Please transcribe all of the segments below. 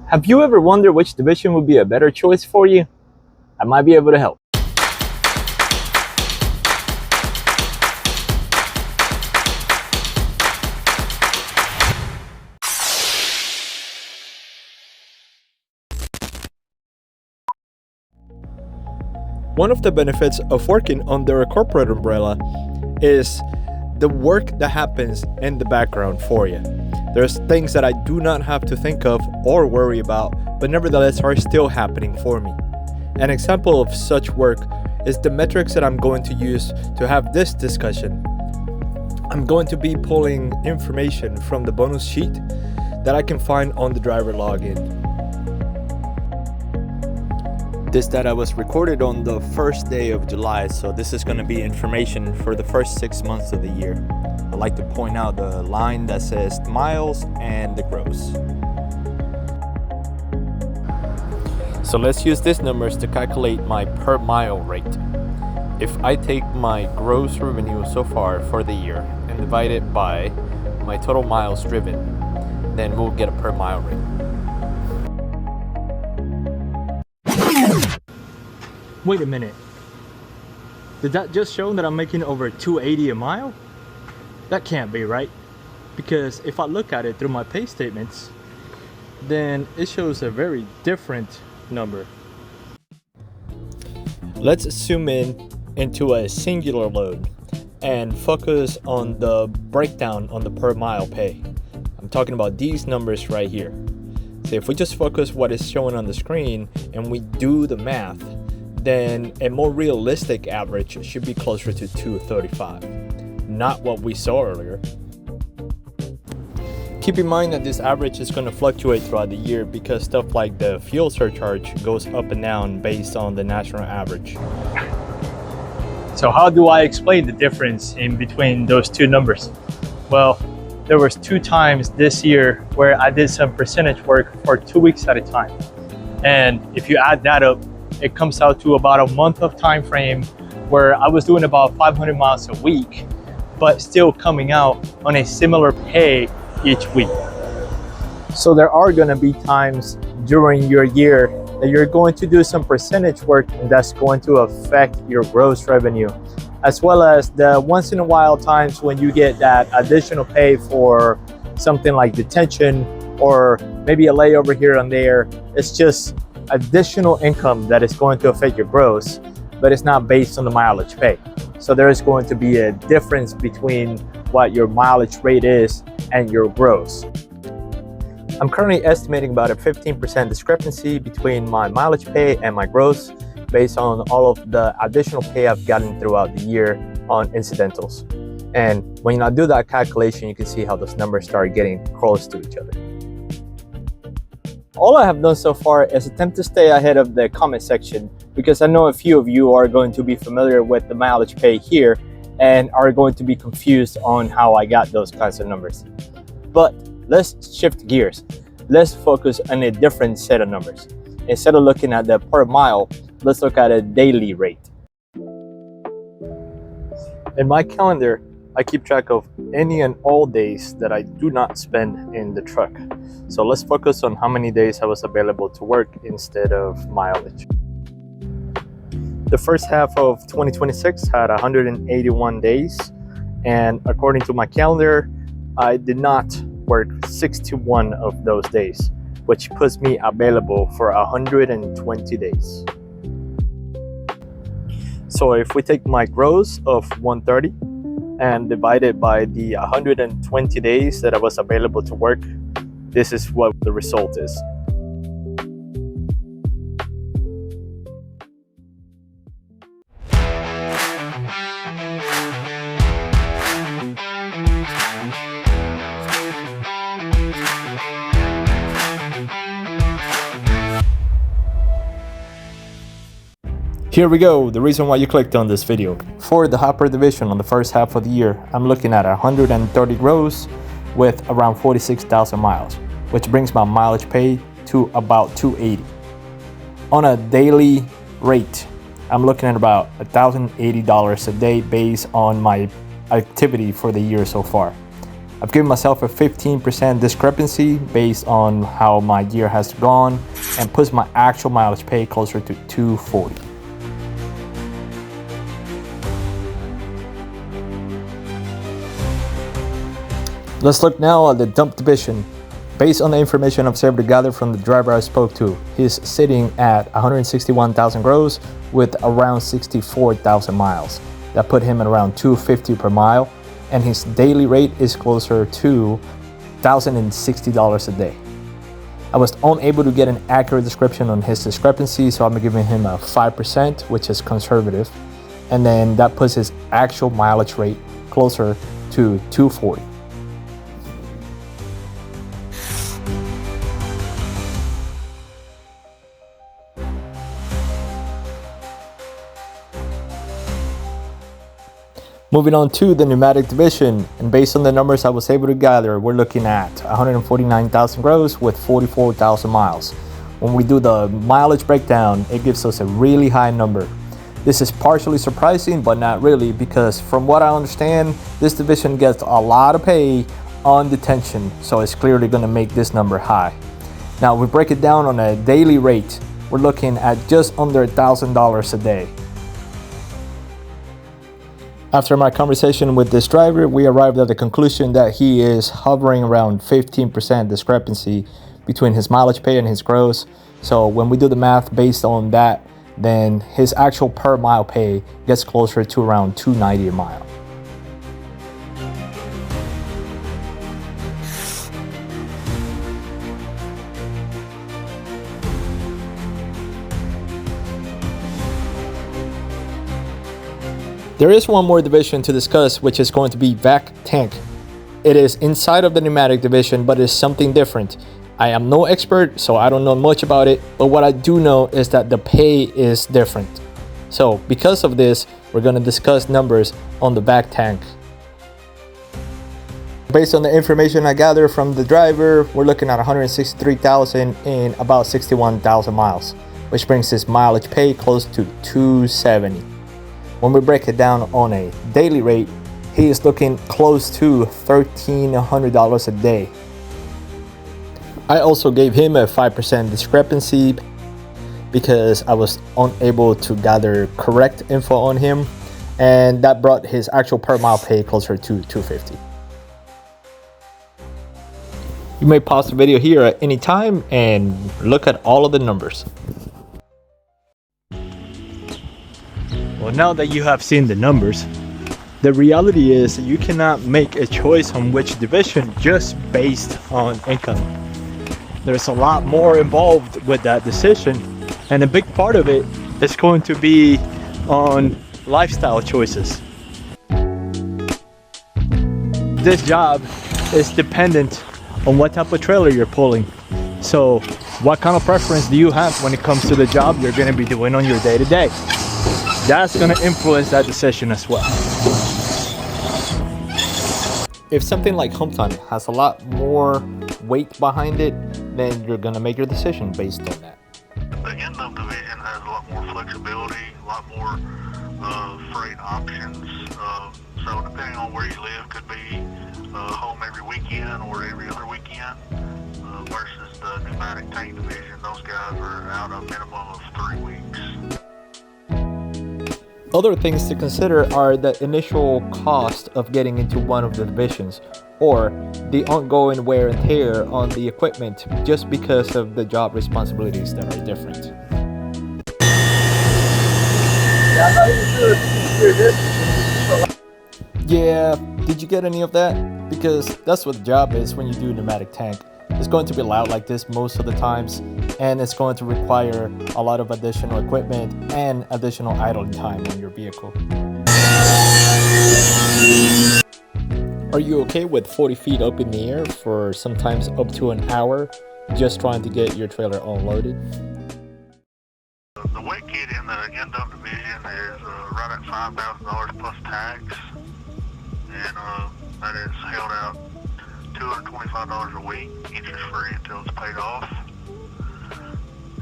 Have you ever wondered which division would be a better choice for you? I might be able to help. One of the benefits of working under a corporate umbrella is the work that happens in the background for you. There's things that I do not have to think of or worry about, but nevertheless are still happening for me. An example of such work is the metrics that I'm going to use to have this discussion. I'm going to be pulling information from the bonus sheet that I can find on the driver login. This data was recorded on the first day of July, so this is going to be information for the first 6 months of the year. I'd like to point out the line that says miles and the gross. So let's use these numbers to calculate my per mile rate. If I take my gross revenue so far for the year and divide it by my total miles driven, then we'll get a per mile rate. Wait a minute. Did that just show that I'm making over $2.80 a mile? That can't be right. Because if I look at it through my pay statements, then it shows a very different number. Let's zoom in into a singular load and focus on the breakdown on the per mile pay. I'm talking about these numbers right here. So if we just focus what is showing on the screen and we do the math, then a more realistic average should be closer to $2.35, not what we saw earlier. Keep in mind that this average is going to fluctuate throughout the year because stuff like the fuel surcharge goes up and down based on the national average. So how do I explain the difference in between those two numbers? Well, there was 2 times this year where I did some percentage work for 2 weeks at a time. And if you add that up, it comes out to about a month of time frame where I was doing about 500 miles a week, but still coming out on a similar pay each week. So there are going to be times during your year that you're going to do some percentage work and that's going to affect your gross revenue, as well as the once in a while times when you get that additional pay for something like detention or maybe a layover here and there. It's just additional income that is going to affect your gross, but it's not based on the mileage pay. So there is going to be a difference between what your mileage rate is and your gross. I'm currently estimating about a 15% discrepancy between my mileage pay and my gross based on all of the additional pay I've gotten throughout the year on incidentals. And when I do that calculation, you can see how those numbers start getting close to each other. All I have done so far is attempt to stay ahead of the comment section because I know a few of you are going to be familiar with the mileage pay here and are going to be confused on how I got those kinds of numbers. But let's shift gears. Let's focus on a different set of numbers. Instead of looking at the per mile, let's look at a daily rate. In my calendar, I keep track of any and all days that I do not spend in the truck. So let's focus on how many days I was available to work instead of mileage. The first half of 2026 had 181 days, and according to my calendar, I did not work 61 of those days, which puts me available for 120 days. So if we take my gross of 130 and divide it by the 120 days that I was available to work, this is what the result is. Here we go, the reason why you clicked on this video. For the hopper division on the first half of the year, I'm looking at 130 gross with around 46,000 miles, which brings my mileage pay to about $280. On a daily rate, I'm looking at about $1,080 a day based on my activity for the year so far. I've given myself a 15% discrepancy based on how my year has gone and puts my actual mileage paid closer to 240. Let's look now at the dump division. Based on the information I was able to gather from the driver I spoke to, he's sitting at 161,000 gross with around 64,000 miles. That put him at around $250 per mile, and his daily rate is closer to $1,060 a day. I was unable to get an accurate description on his discrepancy, so I'm giving him a 5%, which is conservative, and then that puts his actual mileage rate closer to 240. Moving on to the pneumatic division, and based on the numbers I was able to gather, we're looking at 149,000 gross with 44,000 miles. When we do the mileage breakdown, it gives us a really high number. This is partially surprising, but not really, because from what I understand, this division gets a lot of pay on detention, so it's clearly going to make this number high. Now, we break it down on a daily rate. We're looking at just under $1,000 a day. After my conversation with this driver, we arrived at the conclusion that he is hovering around 15% discrepancy between his mileage pay and his gross. So when we do the math based on that, then his actual per mile pay gets closer to around $290 a mile. There is one more division to discuss, which is going to be vac tank. It is inside of the pneumatic division, but it's something different. I am no expert, so I don't know much about it, but what I do know is that the pay is different. So because of this, we're going to discuss numbers on the vac tank. Based on the information I gathered from the driver, we're looking at 163,000 in about 61,000 miles, which brings his mileage pay close to 270. When we break it down on a daily rate, he is looking close to $1,300 a day. I also gave him a 5% discrepancy because I was unable to gather correct info on him, and that brought his actual per mile pay closer to $250. You may pause the video here at any time and look at all of the numbers. Well, now that you have seen the numbers, the reality is you cannot make a choice on which division just based on income. There's a lot more involved with that decision, and a big part of it is going to be on lifestyle choices. This job is dependent on what type of trailer you're pulling. So what kind of preference do you have when it comes to the job you're going to be doing on your day-to-day? That's going to influence that decision as well. If something like home time has a lot more weight behind it, then you're going to make your decision based on that. The end-of division has a lot more flexibility, a lot more freight options. So depending on where you live, could be home every weekend or every other weekend. Versus the pneumatic tank division, those guys are out a minimum of 3 weeks. Other things to consider are the initial cost of getting into one of the divisions, or the ongoing wear and tear on the equipment just because of the job responsibilities that are different. Yeah, did you get any of that? Because that's what the job is when you do pneumatic tank. It's going to be loud like this most of the times, and it's going to require a lot of additional equipment and additional idling time on your vehicle. Are you okay with 40 feet up in the air for sometimes up to an hour just trying to get your trailer unloaded? The wet kit in the end-of division is right at $5,000 plus tax, and that is held out $225 a week, interest-free until it's paid off.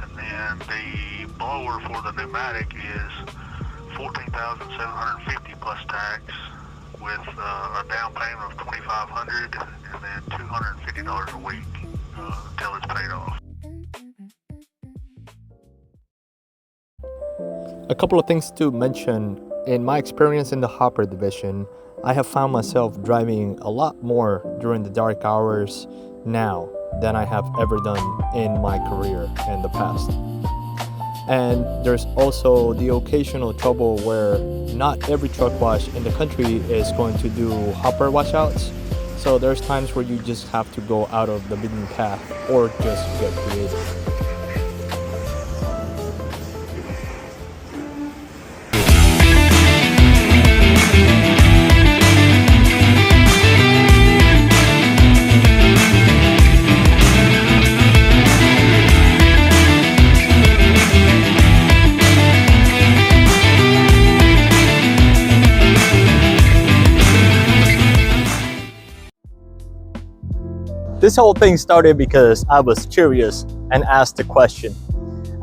And then the blower for the pneumatic is $14,750 plus tax, with a down payment of $2,500 and then $250 a week until it's paid off. A couple of things to mention. In my experience in the hopper division, I have found myself driving a lot more during the dark hours now than I have ever done in my career in the past. And there's also the occasional trouble where not every truck wash in the country is going to do hopper washouts. So there's times where you just have to go out of the beaten path or just get creative. This whole thing started because I was curious and asked a question.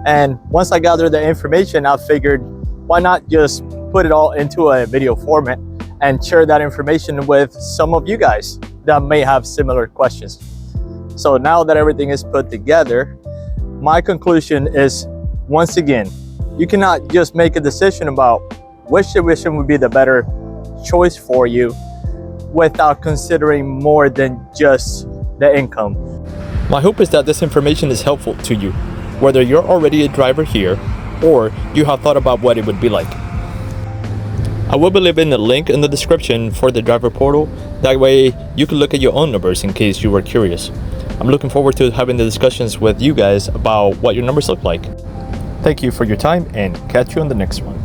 And once I gathered the information, I figured, why not just put it all into a video format and share that information with some of you guys that may have similar questions. So now that everything is put together, my conclusion is, once again, you cannot just make a decision about which division would be the better choice for you without considering more than just the income. My hope is that this information is helpful to you, whether you're already a driver here or you have thought about what it would be like. I will be leaving a link in the description for the driver portal. That way you can look at your own numbers in case you were curious. I'm looking forward to having the discussions with you guys about what your numbers look like. Thank you for your time and catch you on the next one.